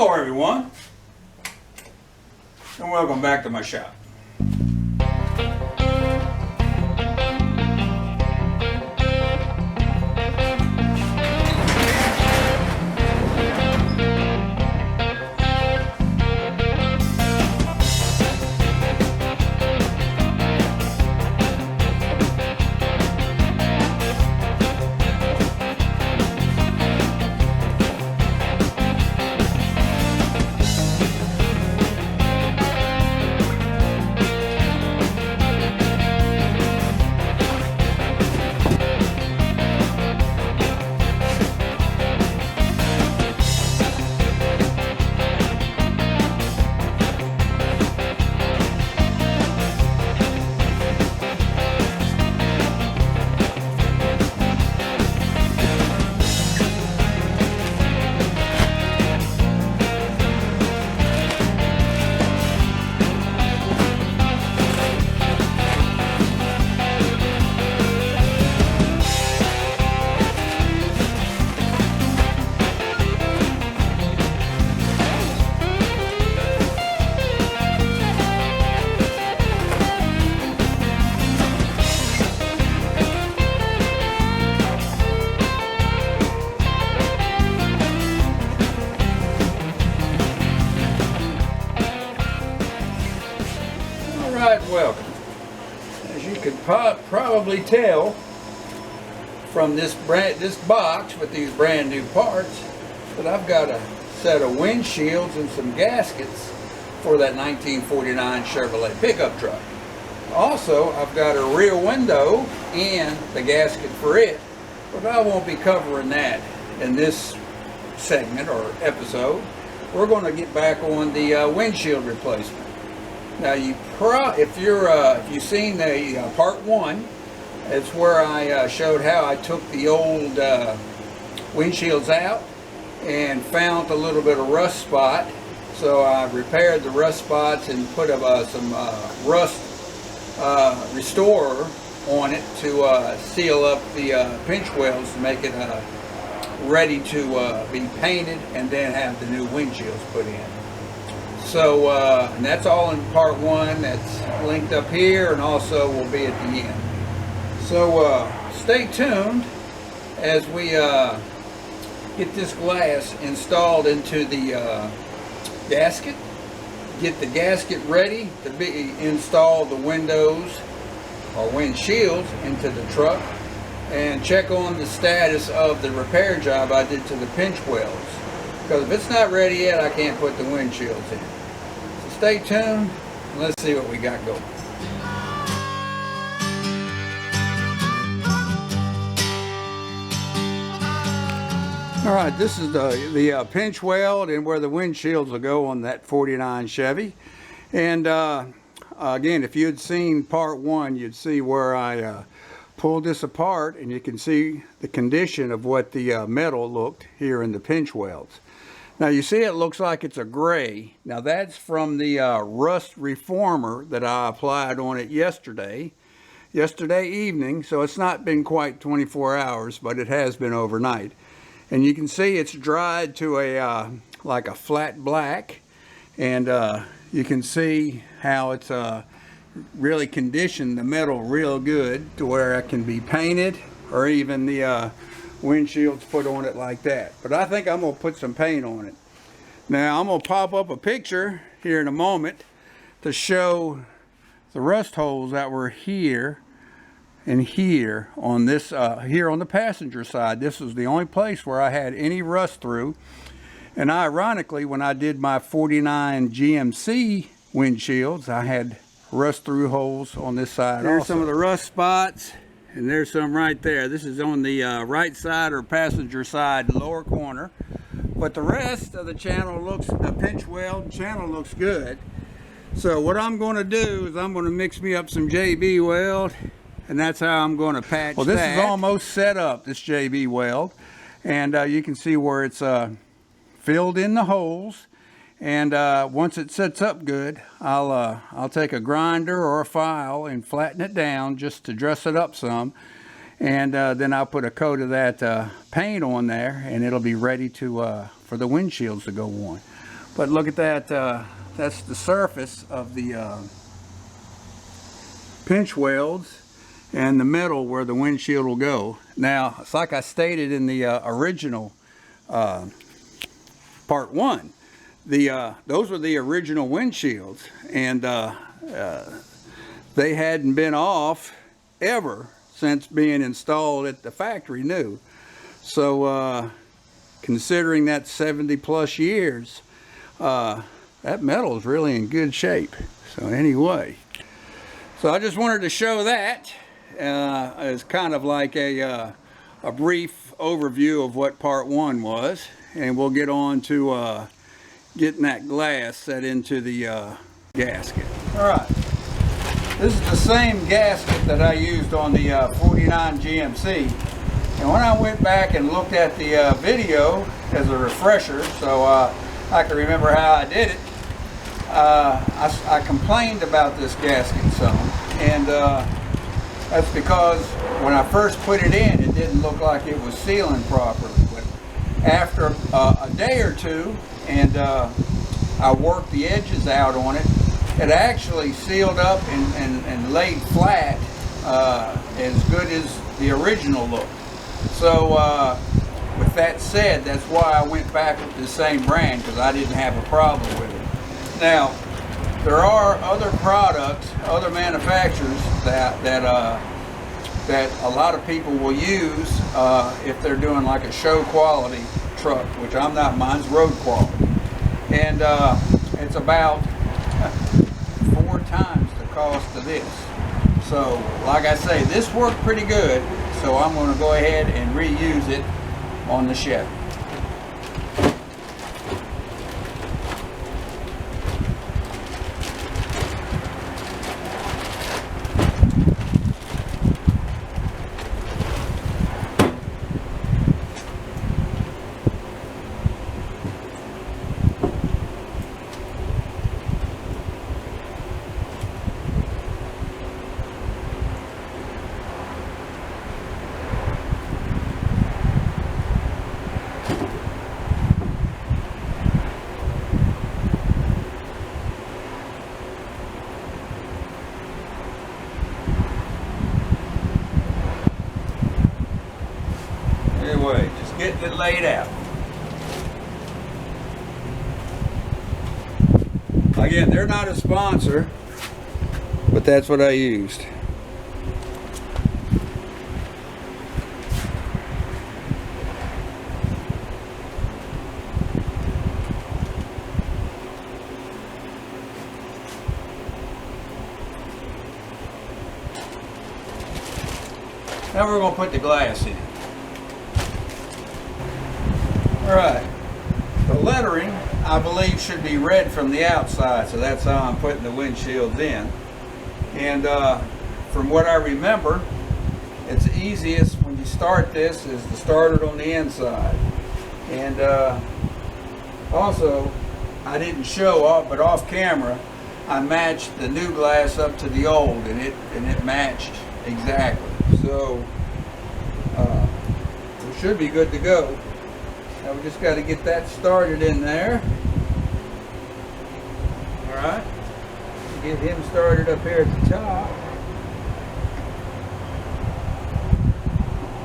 Hello everyone, and welcome back to my shop. Welcome. As you could probably tell from this box with these brand new parts, that I've got a set of windshields and some gaskets for that 1949 Chevrolet pickup truck. Also, I've got a rear window and the gasket for it, but I won't be covering that in this segment or episode. We're going to get back on the windshield replacement. Now, if you've seen the part one, it's where I showed how I took the old windshields out and found a little bit of rust spot. So I repaired the rust spots and put some rust restorer on it to seal up the pinch welds to make it ready to be painted and then have the new windshields put in. So, and that's all in part one. That's linked up here and also will be at the end. So, stay tuned as we get this glass installed into the gasket. Get the gasket ready to install the windows or windshields into the truck. And check on the status of the repair job I did to the pinch welds. Because if it's not ready yet, I can't put the windshields in. So stay tuned, and let's see what we got going. Alright, this is the pinch weld and where the windshields will go on that 49 Chevy. And again, if you had seen part one, you'd see where I pulled this apart, and you can see the condition of what the metal looked here in the pinch welds. Now you see it looks like it's a gray. Now that's from the rust reformer that I applied on it yesterday evening, so it's not been quite 24 hours, but it has been overnight. And you can see it's dried to a like a flat black, and you can see how it's really conditioned the metal real good to where it can be painted, or even the windshields put on it like that. But I think I'm going to put some paint on it. Now I'm going to pop up a picture here in a moment to show the rust holes that were here and here on this here on the passenger side. This was the only place where I had any rust through. And ironically, when I did my 49 GMC windshields, I had rust through holes on this side. There's some of the rust spots, and there's some right there. This is on the right side or passenger side lower corner, but the rest of the the pinch weld channel looks good. So what I'm going to do is I'm going to mix me up some JB weld, and that's how I'm going to patch that. Well, this is almost set up, this JB weld, and you can see where it's filled in the holes. And once it sets up good, I'll take a grinder or a file and flatten it down just to dress it up some. And then I'll put a coat of that paint on there, and it'll be ready to for the windshields to go on. But look at that, that's the surface of the pinch welds and the metal where the windshield will go. Now, it's like I stated in the original part one, those were the original windshields, and they hadn't been off ever since being installed at the factory new. So considering that 70 plus years, that metal is really in good shape. So anyway, so I just wanted to show that as kind of like a brief overview of what part one was, and we'll get on to getting that glass set into the gasket. All right, this is the same gasket that I used on the 49 GMC, and when I went back and looked at the video as a refresher, so I can remember how I did it, I complained about this gasket some, and that's because when I first put it in, it didn't look like it was sealing properly. But after a day or two, and I worked the edges out on it, it actually sealed up and laid flat as good as the original look. So with that said, that's why I went back with the same brand, because I didn't have a problem with it. Now, there are other products, other manufacturers that a lot of people will use if they're doing like a show quality truck, which I'm not. Mine's road quality, and it's about 4 times the cost of this. So, like I say, this worked pretty good. So I'm going to go ahead and reuse it on the Chevy. Anyway, just getting it laid out. Again, they're not a sponsor, but that's what I used. Now we're going to put the glass in. Alright, the lettering I believe should be red from the outside, so that's how I'm putting the windshields in. And from what I remember, it's easiest when you start this is to start it on the inside. And also, I didn't show off, but off camera, I matched the new glass up to the old, and it matched exactly. So we should be good to go. Now we just got to get that started in there. All right, get him started up here at the top.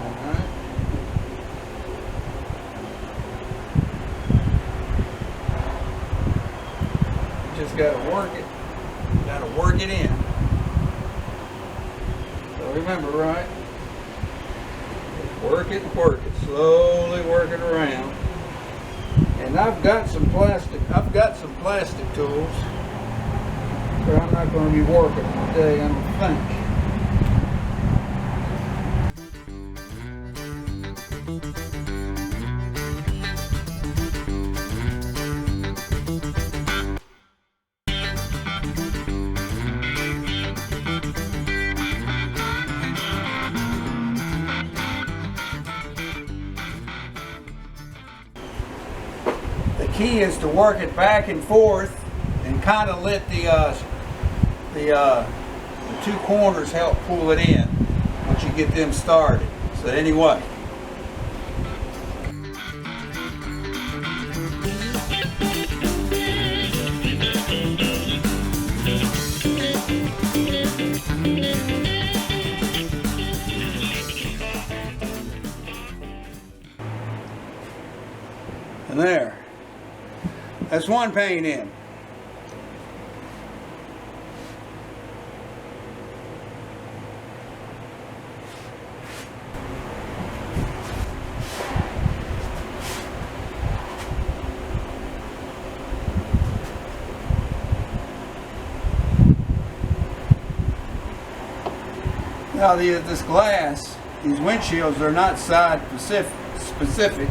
All right. Just got to work it. Got to work it in. So remember, right? Work it, slowly work it around. And I've got some plastic tools, but I'm not going to be working today, I don't think. The key is to work it back and forth and kind of let the two corners help pull it in once you get them started. So anyway. And there. That's one paint in. Now this glass, these windshields are not side specific.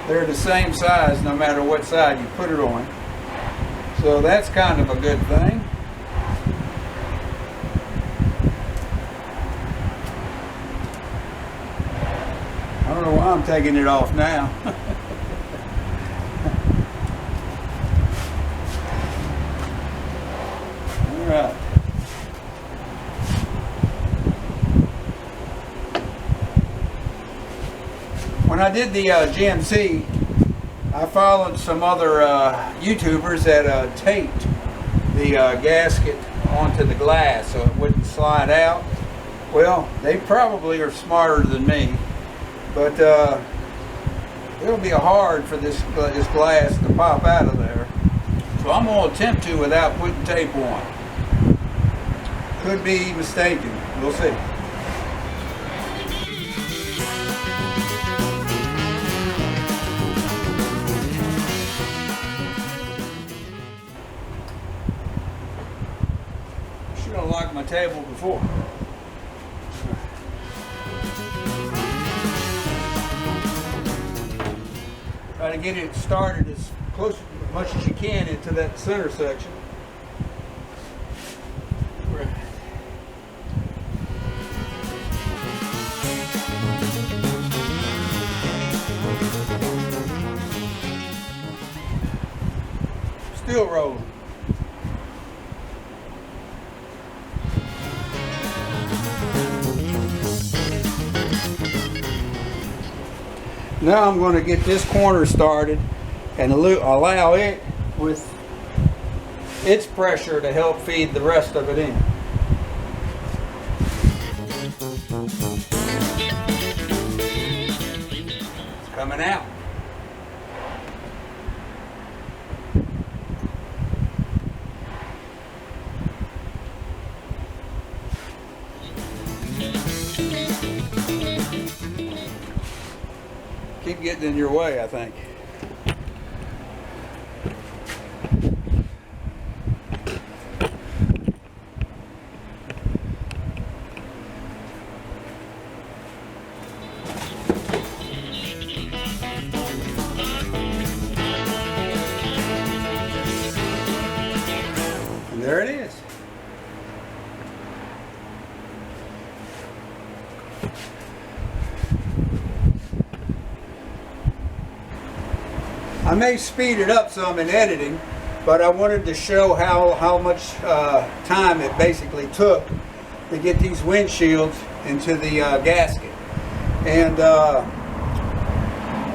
They're the same size no matter what side you put it on. So that's kind of a good thing. I don't know why I'm taking it off now. All right. When I did the GMC, I followed some other YouTubers that taped the gasket onto the glass so it wouldn't slide out. Well, they probably are smarter than me, but it'll be hard for this glass to pop out of there. So I'm going to attempt to without putting tape on. Could be mistaken. We'll see. Should have locked my table before. Try to get it started as close as much as you can into that center section. Still rolling. Now I'm going to get this corner started and allow it with its pressure to help feed the rest of it in. It's coming out. Keep getting in your way, I think. And there it is. I may speed it up some in editing, but I wanted to show how much time it basically took to get these windshields into the gasket. And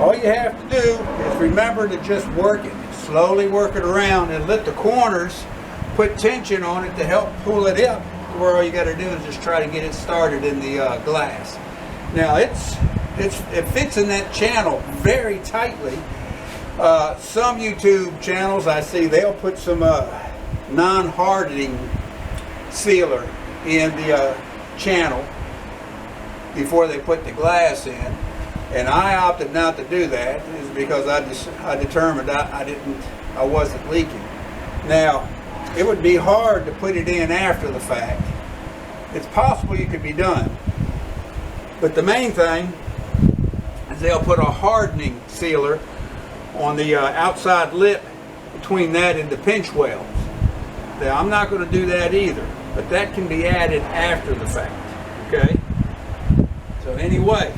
all you have to do is remember to just work it, slowly work it around, and let the corners put tension on it to help pull it up, where all you got to do is just try to get it started in the glass. Now it fits in that channel very tightly. Some YouTube channels I see, they'll put some non-hardening sealer in the channel before they put the glass in, and I opted not to do that is because I determined I wasn't leaking. Now it would be hard to put it in after the fact. It's possible it could be done, but the main thing is they'll put a hardening sealer on the outside lip between that and the pinch welds. Now I'm not going to do that either, but that can be added after the fact. Okay. So anyway,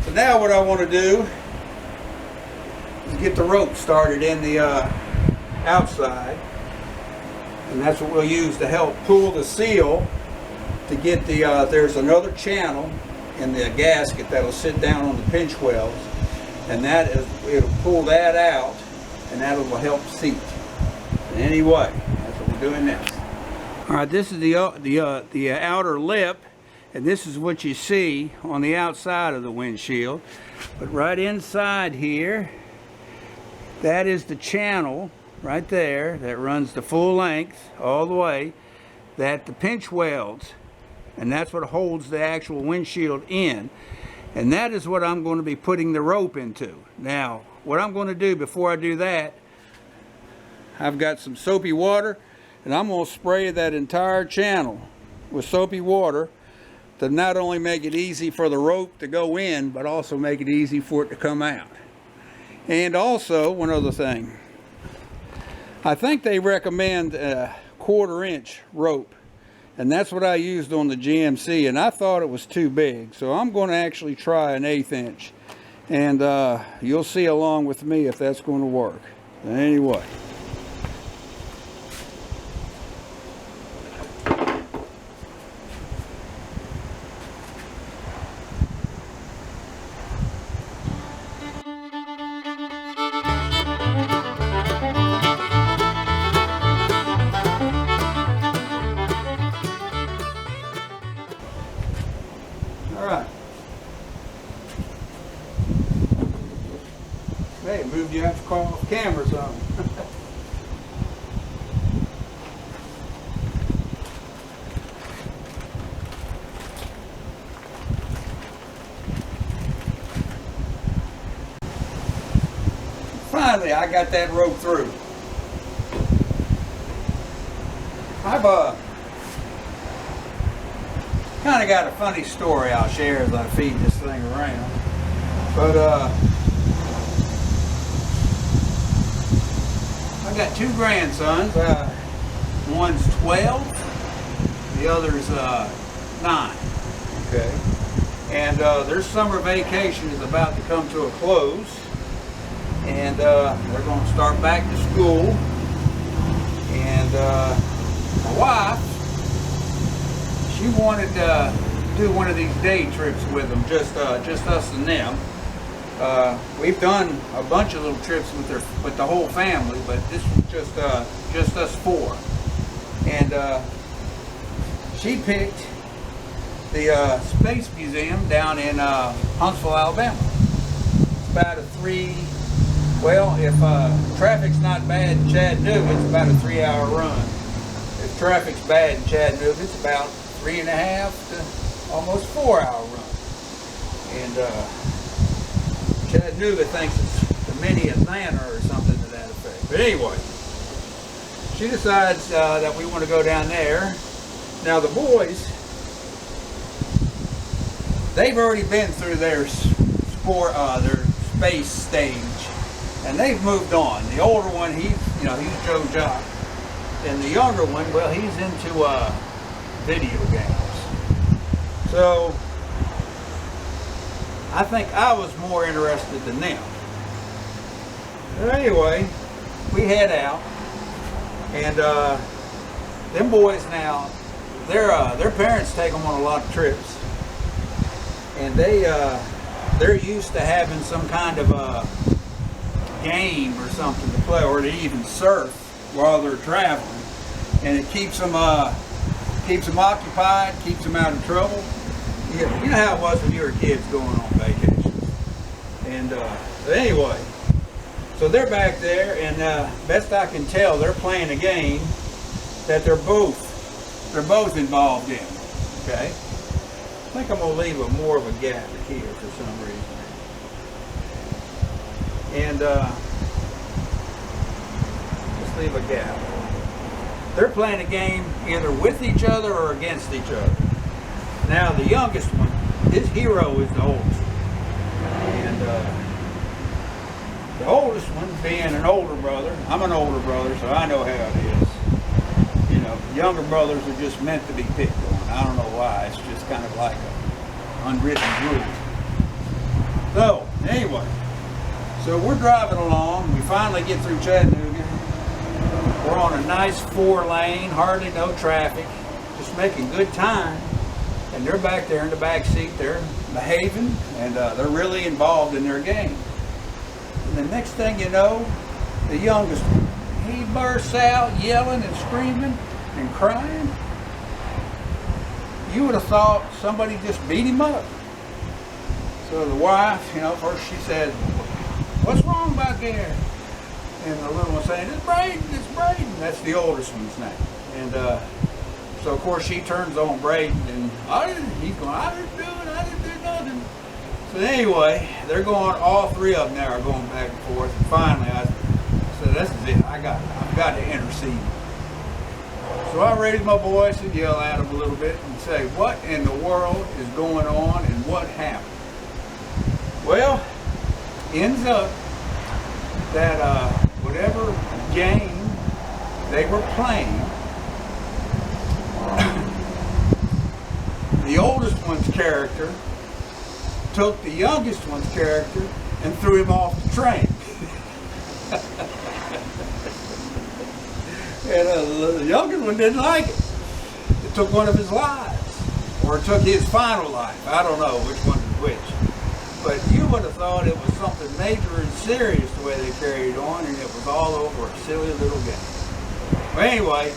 so now what I want to do is get the rope started in the outside, and that's what we'll use to help pull the seal to get the. There's another channel in the gasket that'll sit down on the pinch welds. And it'll pull that out, and that will help seat. Anyway, that's what we're doing now. All right, this is the outer lip, and this is what you see on the outside of the windshield. But right inside here, That is the channel right there that runs the full length all the way, that the pinch welds, and that's what holds the actual windshield in. And that is what I'm going to be putting the rope into. Now, what I'm going to do before I do that, I've got some soapy water, and I'm going to spray that entire channel with soapy water to not only make it easy for the rope to go in, but also make it easy for it to come out. And also, one other thing, I think they recommend a 1/4 inch rope, and that's what I used on the GMC, and I thought it was too big, so I'm going to actually try an 1/8 inch, and you'll see along with me if that's going to work. Anyway. Hey, moved you have to call off cameras on. Finally, I got that rope through. I've kind of got a funny story I'll share as I feed this thing around. But I got 2 grandsons. One's 12, the other's 9. Okay, and their summer vacation is about to come to a close, and they're going to start back to school. And my wife, she wanted to do one of these day trips with them, just us and them. We've done a bunch of little trips with the whole family, but this was just us 4. And she picked the Space Museum down in Huntsville, Alabama. It's about a if traffic's not bad in Chattanooga, it's about a 3-hour run. If traffic's bad in Chattanooga, it's about 3.5 to almost 4-hour run. And Chattanooga thinks it's the mini Atlanta or something to that effect. But anyway, she decides that we want to go down there. Now the boys, they've already been through their space stage, and they've moved on. The older one, he's Joe Jock, and the younger one, well, he's into video games. So I think I was more interested than them. But anyway, we head out, and them boys now, their parents take them on a lot of trips, and they're used to having some kind of a game or something to play, or to even surf while they're traveling, and it keeps them occupied, keeps them out of trouble. You know how it was when you were kids going on vacations. And but anyway, so they're back there, and best I can tell, they're playing a game that they're both involved in. Okay, I think I'm gonna leave more of a gap here for some reason, and just leave a gap. They're playing a game either with each other or against each other. Now the youngest one, his hero is the oldest one. And the oldest one being an older brother, I'm an older brother, so I know how it is. You know, younger brothers are just meant to be picked on. I don't know why, it's just kind of like an unwritten rule. So, anyway, so we're driving along, we finally get through Chattanooga. We're on a nice 4-lane, hardly no traffic, just making good time. And they're back there in the back seat, they're behaving, and they're really involved in their game. And the next thing you know, the youngest one, he bursts out yelling and screaming and crying. You would have thought somebody just beat him up. So the wife, first she said, "What's wrong back there?" And the little one saying, "It's Braden, it's Braden." That's the oldest one's name. And so of course she turns on Braden, and he's going, "I didn't do it, I didn't do nothing." So anyway, they're going, all three of them now are going back and forth. And finally I said, "This is it, I've got to intercede." So I raised my voice and yell at him a little bit and say, "What in the world is going on and what happened?" Well, ends up that whatever game they were playing, the oldest one's character took the youngest one's character and threw him off the train. And the youngest one didn't like it. It took one of his lives, or it took his final life. I don't know which one is which. But you would have thought it was something major and serious the way they carried on, and it was all over a silly little game. Well, anyway,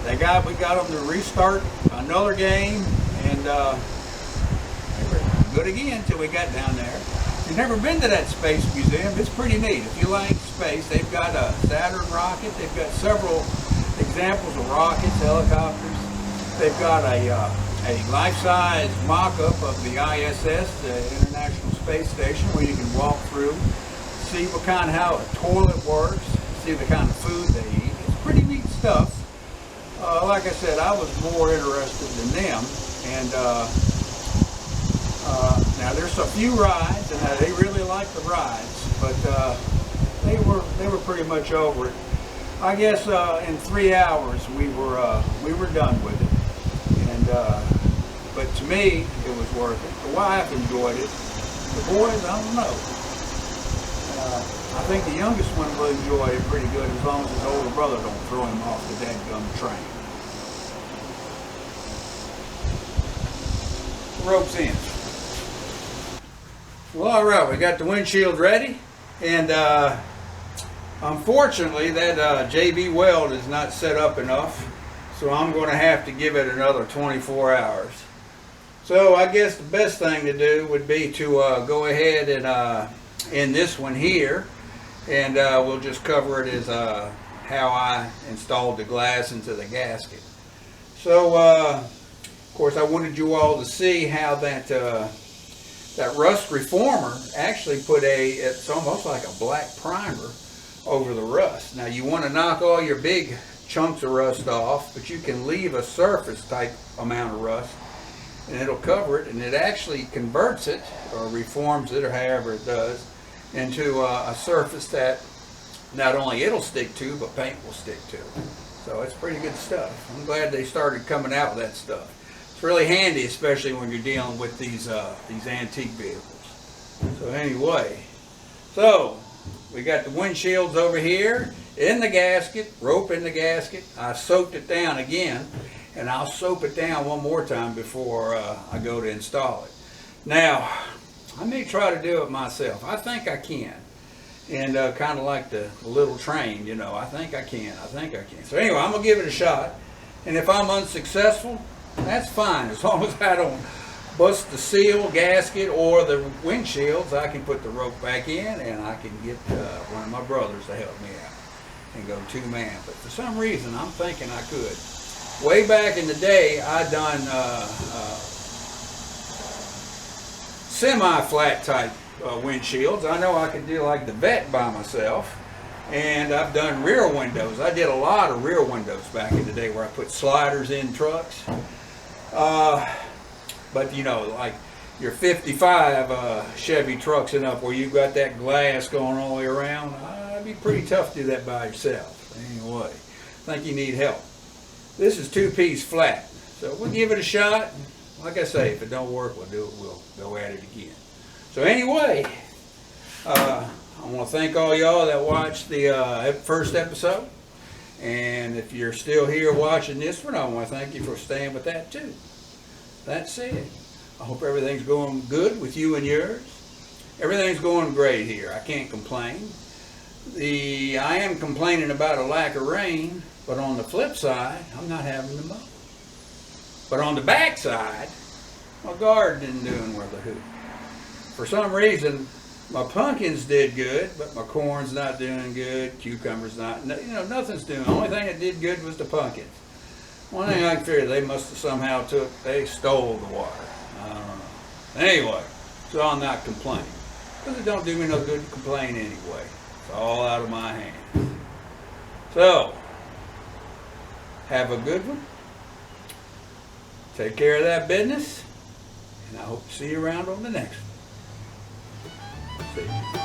we got them to restart another game, and they were good again until we got down there. If you've never been to that space museum, it's pretty neat. If you like space, they've got a Saturn rocket. They've got several examples of rockets, helicopters. They've got a life-size mock-up of the ISS, the International Space Station, where you can walk through, see how a toilet works, see the kind of food they eat. It's pretty neat stuff. Like I said, I was more interested than them. And now there's a few rides, and they really like the rides, but they were pretty much over it. I guess in 3 hours we were done with it. And but to me, it was worth it. The wife enjoyed it. The boys, I don't know. I think the youngest one will enjoy it pretty good, as long as his older brother don't throw him off the dadgum train. Rope's in. Well, all right, we got the windshield ready, and unfortunately, that JB weld is not set up enough, so I'm going to have to give it another 24 hours. So I guess the best thing to do would be to go ahead and in this one here, and we'll just cover it as how I installed the glass into the gasket. So of course I wanted you all to see how that rust reformer actually put it's almost like a black primer over the rust. Now you want to knock all your big chunks of rust off, but you can leave a surface type amount of rust, and it'll cover it, and it actually converts it or reforms it, or however it does, into a surface that not only it'll stick to, but paint will stick to. So it's pretty good stuff. I'm glad they started coming out with that stuff. It's really handy, especially when you're dealing with these antique vehicles. So anyway, so we got the windshields over here in the gasket, rope in the gasket. I soaked it down again, and I'll soap it down one more time before I go to install it. Now, I may try to do it myself. I think I can. And kind of like the little train, you know, I think I can. So anyway, I'm going to give it a shot. And if I'm unsuccessful, that's fine. As long as I don't bust the seal, gasket, or the windshields, I can put the rope back in, and I can get one of my brothers to help me out and go two-man. But for some reason, I'm thinking I could. Way back in the day, I done semi-flat type windshields. I know I could do like the vet by myself, and I've done rear windows. I did a lot of rear windows back in the day where I put sliders in trucks. But you know, like your 55 Chevy trucks and up, where you've got that glass going all the way around, it'd be pretty tough to do that by yourself. Anyway, I think you need help. This is two-piece flat, so we'll give it a shot. Like I say, if it don't work, we'll go at it again. So anyway, I want to thank all y'all that watched the first episode, and if you're still here watching this one, I want to thank you for staying with that too. That's it. I hope everything's going good with you and yours. Everything's going great here. I can't complain. I am complaining about a lack of rain, but on the flip side, I'm not having to mow. But on the back side, my garden isn't doing worth a hoot. For some reason, My pumpkins did good, but my corn's not doing good. Cucumbers not, you know, nothing's doing. The only thing that did good was the pumpkins. One thing I can figure, they must have somehow they stole the water. I don't know. Anyway, so I'm not complaining. Because it don't do me no good to complain anyway. It's all out of my hands. So, have a good one. Take care of that business. And I hope to see you around on the next one. See you.